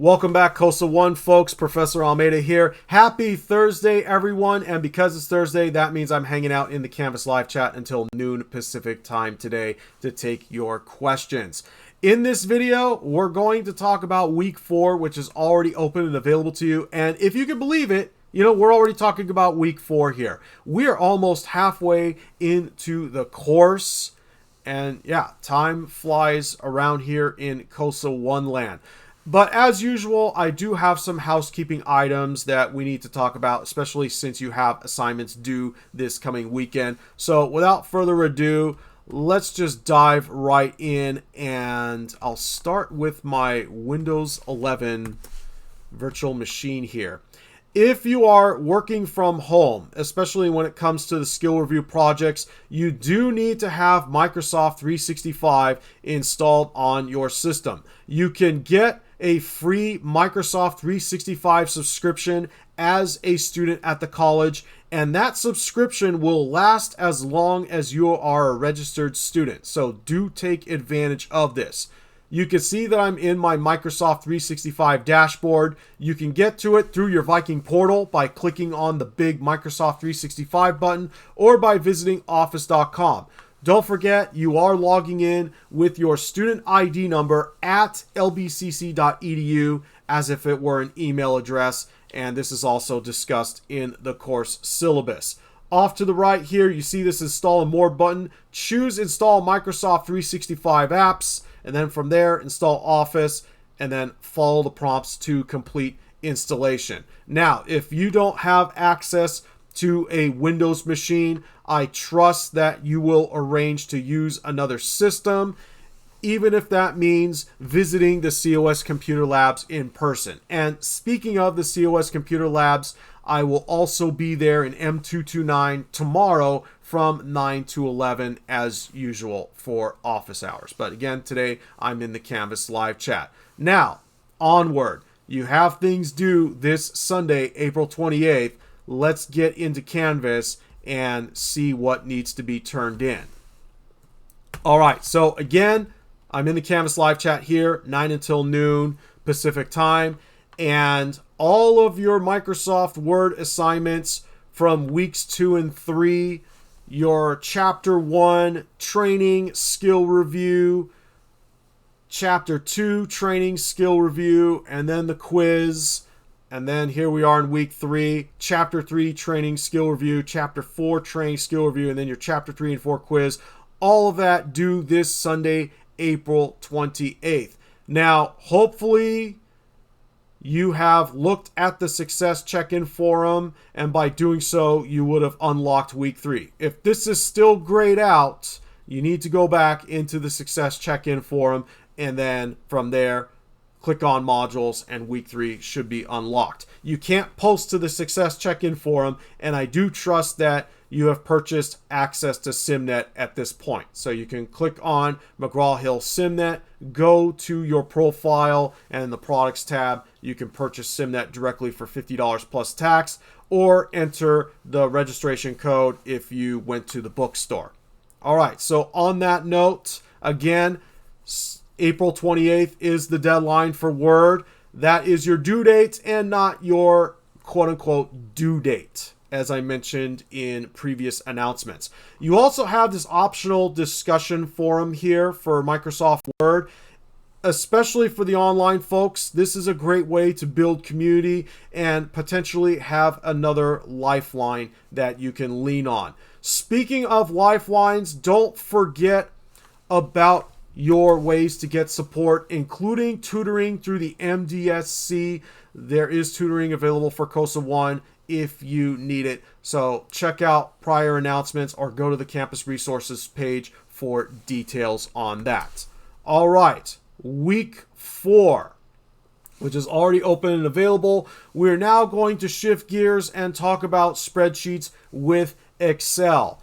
Welcome back, COSA 1 folks. Professor Almeida here. Happy Thursday, everyone. And because it's Thursday, that means I'm hanging out in the Canvas live chat until noon Pacific time today to take your questions. In this video, we're going to talk about week 4, which is already open and available to you. And if you can believe it, we're already talking about week 4 here. We are almost halfway into the course. And yeah, time flies around here in COSA 1 land. But as usual, I do have some housekeeping items that we need to talk about, especially since you have assignments due this coming weekend. So without further ado, let's just dive right in, and I'll start with my Windows 11 virtual machine here. If you are working from home, especially when it comes to the skill review projects, you do need to have Microsoft 365 installed on your system. You can get a free Microsoft 365 subscription as a student at the college, and that subscription will last as long as you are a registered student. So do take advantage of this. You can see that I'm in my Microsoft 365 dashboard. You can get to it through your Viking portal by clicking on the big Microsoft 365 button or by visiting office.com. Don't forget, you are logging in with your student ID number at lbcc.edu as if it were an email address, and this is also discussed in the course syllabus. Off to the right here, you see this Install and More button. Choose Install Microsoft 365 Apps, and then from there, install Office, and then follow the prompts to complete installation. Now, if you don't have access to a Windows machine, I trust that you will arrange to use another system, even if that means visiting the COS Computer Labs in person. And speaking of the COS Computer Labs, I will also be there in M229 tomorrow from 9 to 11 as usual for office hours. But again, today I'm in the Canvas live chat. Now, onward. You have things due this Sunday, April 28th. Let's get into Canvas and see what needs to be turned in. All right, so again, I'm in the Canvas live chat here, 9 until noon Pacific time, and all of your Microsoft Word assignments from weeks 2 and 3, your Chapter 1 training skill review, Chapter 2 training skill review, and then the quiz. And then here we are in week 3, Chapter 3 training skill review, Chapter 4 training skill review, and then your Chapter 3 and 4 quiz. All of that due this Sunday, April 28th. Now, hopefully you have looked at the Success Check-In Forum, and by doing so, you would have unlocked week 3. If this is still grayed out, you need to go back into the Success Check-In Forum, and then from there, click on modules, and week 3 should be unlocked. You can't post to the Success Check-In Forum, and I do trust that you have purchased access to SimNet at this point. So you can click on McGraw-Hill SimNet, go to your profile, and in the products tab, you can purchase SimNet directly for $50 plus tax, or enter the registration code if you went to the bookstore. All right, so on that note, again, April 28th is the deadline for Word. That is your due date and not your quote-unquote due date, as I mentioned in previous announcements. You also have this optional discussion forum here for Microsoft Word. Especially for the online folks, this is a great way to build community and potentially have another lifeline that you can lean on. Speaking of lifelines, don't forget about your ways to get support, including tutoring through the MDSC. There is tutoring available for COSA 1 if you need it. So check out prior announcements or go to the campus resources page for details on that. All right, week 4, which is already open and available. We're now going to shift gears and talk about spreadsheets with Excel.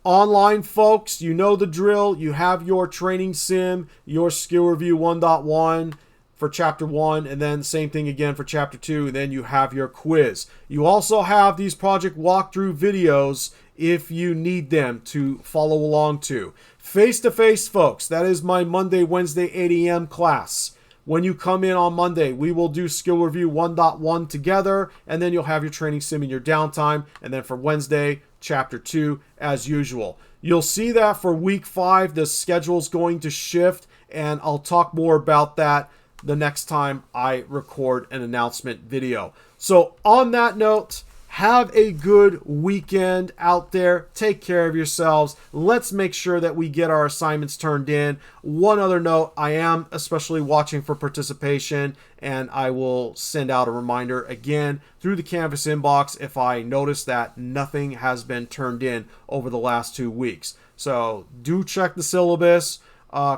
Online folks, you know the drill. You have your training sim, your skill review 1.1 for chapter 1, and then same thing again for chapter 2, and then you have your quiz. You also have these project walkthrough videos if you need them to follow along to. Face-to-face folks, that is my Monday, Wednesday, 8 a.m. class. When you come in on Monday, we will do skill review 1.1 together, and then you'll have your training sim in your downtime. And then for Wednesday, chapter 2 as usual. You'll see that for week 5, the schedule's going to shift, and I'll talk more about that the next time I record an announcement video. So on that note, have a good weekend out there. Take care of yourselves. Let's make sure that we get our assignments turned in. One other note, I am especially watching for participation, and I will send out a reminder again through the Canvas inbox if I notice that nothing has been turned in over the last 2 weeks. So do check the syllabus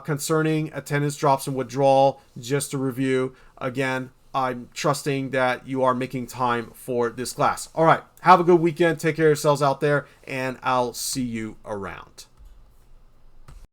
concerning attendance drops and withdrawal, just to review. Again, I'm trusting that you are making time for this class. All right, have a good weekend. Take care of yourselves out there, and I'll see you around.